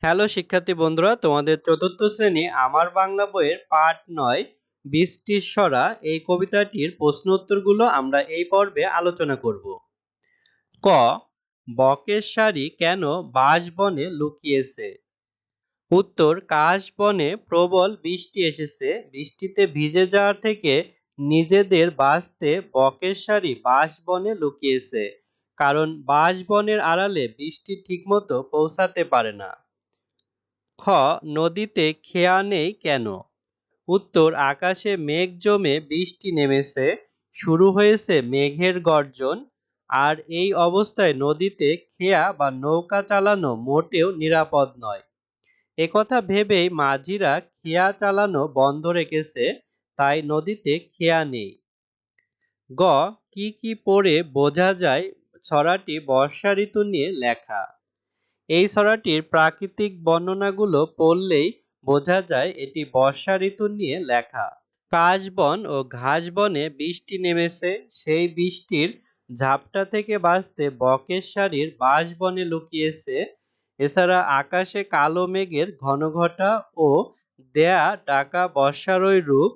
Hello শিক্ষার্থী বন্ধুরা, তোমাদের চতুর্থ শ্রেণী আমার বাংলা বইয়ের পাঠ ৯ বৃষ্টির সরা এই কবিতাটির প্রশ্ন উত্তরগুলো আমরা এই পর্বে আলোচনা করব। ক, বকের শাড়ি কেন বাঁশবনে লুকিয়েছে? উত্তর, কাশবনে প্রবল বৃষ্টি এসেছে, বৃষ্টিতে ভিজে যাওয়ার থেকে নিজেদের বাঁচতে বকের শাড়ি বাঁশবনে লুকিয়েছে, কারণ বাঁশবনের আড়ালে বৃষ্টি ঠিকমতো পৌঁছাতে পারে না। খ, নদীতে খেয়া নেই কেন? উত্তর, আকাশে মেঘ জমে বৃষ্টি নেমেছে, শুরু হয়েছে মেঘের গর্জন, আর এই অবস্থায় নদীতে খেয়া বা নৌকা চালানো মোটেও নিরাপদ নয়। একথা ভেবেই মাঝিরা খেয়া চালানো বন্ধ রেখেছে, তাই নদীতে খেয়া নেই। গ, কি কি পড়ে বোঝা যায় ছড়াটি বর্ষা ঋতু নিয়ে লেখা? এই ছড়াটির প্রাকৃতিক বর্ণনাগুলো পড়লেই বোঝা যায় এটি বর্ষা ঋতু নিয়ে লেখা। কাশবন ও ঘাসবনে বৃষ্টি নেমেছে, সেই বৃষ্টির ঝাপটা থেকে বাঁচতে বকের শাড়ির বাঁশবনে লুকিয়েছে। এছাড়া আকাশে কালো মেঘের ঘনঘটা ও দেয়া ডাকা বর্ষারই রূপ।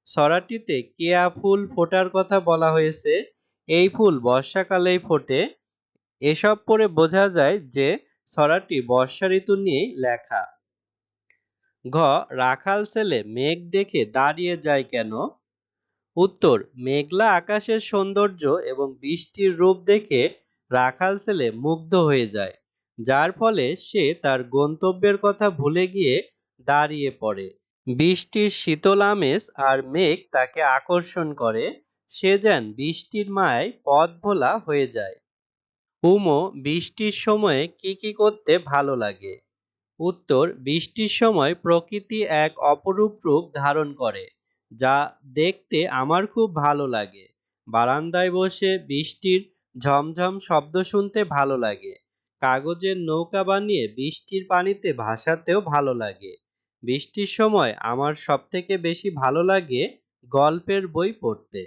ছড়াটিতে কেয়া ফুল ফোটার কথা বলা হয়েছে, এই ফুল বর্ষাকালেই ফোটে। এসব পড়ে বোঝা যায় যে ছড়াটি বর্ষা ঋতু নিয়েই লেখা। ঘ, রাখাল ছেলে মেঘ দেখে দাঁড়িয়ে যায় কেন? উত্তর, মেঘলা আকাশের সৌন্দর্য এবং বৃষ্টির রূপ দেখে রাখাল ছেলে মুগ্ধ হয়ে যায়, যার ফলে সে তার গন্তব্যের কথা ভুলে গিয়ে দাঁড়িয়ে পড়ে। বৃষ্টির শীতল আমেজ আর মেঘ তাকে আকর্ষণ করে, সে যেন বৃষ্টির মায়ায় পথ ভোলা হয়ে যায়। উমো, বৃষ্টির সময়ে কি কি করতে ভালো লাগে? উত্তর, বৃষ্টির সময় প্রকৃতি এক অপরূপ রূপ ধারণ করে, যা দেখতে আমার খুব ভালো লাগে। বারান্দায় বসে বৃষ্টির ঝমঝম শব্দ শুনতে ভালো লাগে। কাগজের নৌকা বানিয়ে বৃষ্টির পানিতে ভাসাতেও ভালো লাগে। বৃষ্টির সময় আমার সবথেকে বেশি ভালো লাগে গল্পের বই পড়তে।